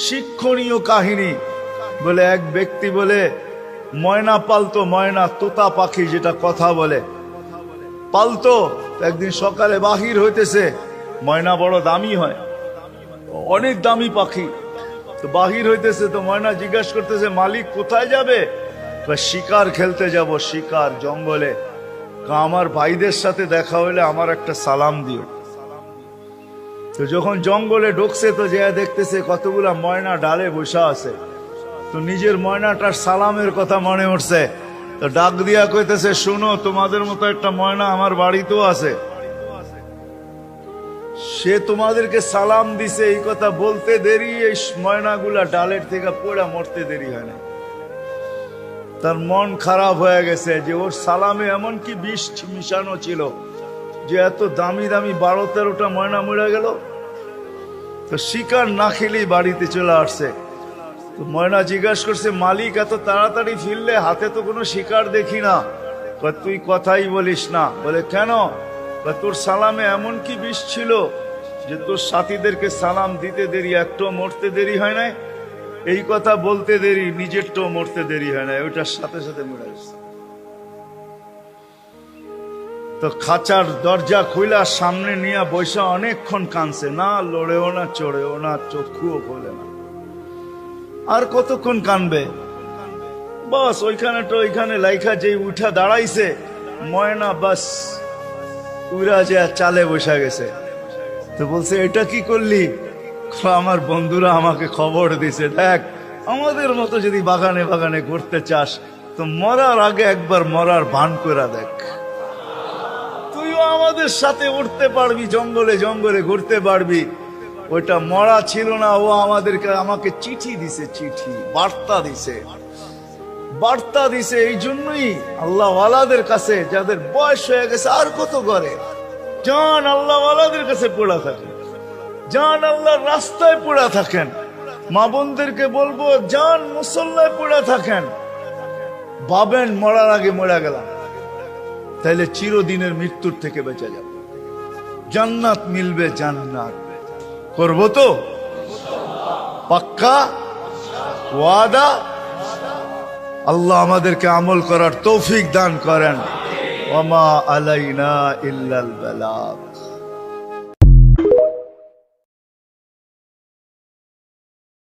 শিক্ষণীয় কাহিনী। বলে এক ব্যক্তি বলে ময়না পালতো, ময়না তোতা পাখি যেটা কথা বলে পালতো। একদিন সকালে বাহির হইতেছে, ময়না বড় দামি হয়, অনেক দামি পাখি। তো বাহির হইতেছে, তো ময়না জিজ্ঞাসা করতেছে মালিক কোথায় যাবে? শিকার খেলতে যাব, শিকার জঙ্গলে। আমার ভাইদের সাথে দেখা হইলে আমার একটা সালাম দিও। তো যখন জঙ্গলে ঢুকছে তো যে দেখতেছে কতগুলা ময়না ডালে বসা আছে। তো নিজের ময়নাটার সালামের কথা মনে উঠছে, তো ডাক দিয়া কইতেছে শুনো, তোমাদের মতো একটা ময়না আমার বাড়িতেও আছে, সে তোমাদেরকে সালাম দিছে। এই কথা বলতে দেরি এই ময়নাগুলা ডালের থেকে পড়া মরতে দেরি হয় না। তার মন খারাপ হয়ে গেছে যে ওর সালামে এমন কি বিষ মিশানো ছিল যে এত দামি দামি 12-13টা ময়না মরে গেল। তো শিকার না খেলেই বাড়িতে চলে আসছে। তো ময়না জিজ্ঞাসা করছে মালিক এত তাড়াতাড়ি ফিরলে, হাতে তো কোনো শিকার দেখি না। তুই কথাই বলিস না। বলে কেন? তোর সালামে এমন কি বিষ ছিল যে তোর সাথীদেরকে সালাম দিতে দেরি, একটাও মরতে দেরি হয় নাই। এই কথা বলতে দেরি, নিজেরটাও মরতে দেরি হয় না, ওইটার সাথে সাথে মরে গেছে। তো খাঁচার দরজা খুইলা সামনে নিয়ে বৈশা অনেকক্ষণ কাঁদছে, না লড়েও না চড়েও না, চক্ষুও খোলে না। আর কতক্ষণ কানবে? বাস ওইখানে লাইখা যে উঠা দাঁড়াইছে ময়না, বাস উড়া যে চালে বসা গেছে। তো বলছে এটা কি করলি? আমার বন্ধুরা আমাকে খবর দিছে, দেখ আমাদের মতো যদি বাগানে বাগানে ঘুরতে চাস তো মরার আগে একবার মরার ভান করে দেখ, তুইও আমাদের সাথে উঠতে পারবি, জঙ্গলে জঙ্গলে ঘুরতে পারবি। ওইটা মরা ছিল না, ও আমাকে চিঠি দিছে, চিঠি বার্তা দিছে। এই জন্যই আল্লাহ ওয়ালাদের কাছে, যাদের বয়স হয়ে গেছে আর কত করে, জান আল্লাহ ওয়ালাদের কাছে পড়া থাকে, জান আল্লাহর রাস্তায় পড়া থাকেন। মা বোনদেরকে বলবো জান মুসল্লায় পড়া থাকেন। ভাবেন মরার আগে মরা গেলাম, তাইলে চিরদিনের মৃত্যুর থেকে বেঁচে যাব, জান্নাত মিলবে। জান্নাত করবো তো পাক্কা ওয়াদা। আল্লাহ আমাদেরকে আমল করার তৌফিক দান করেন। ওয়া মা আলাইনা ইল্লাল বালাগ।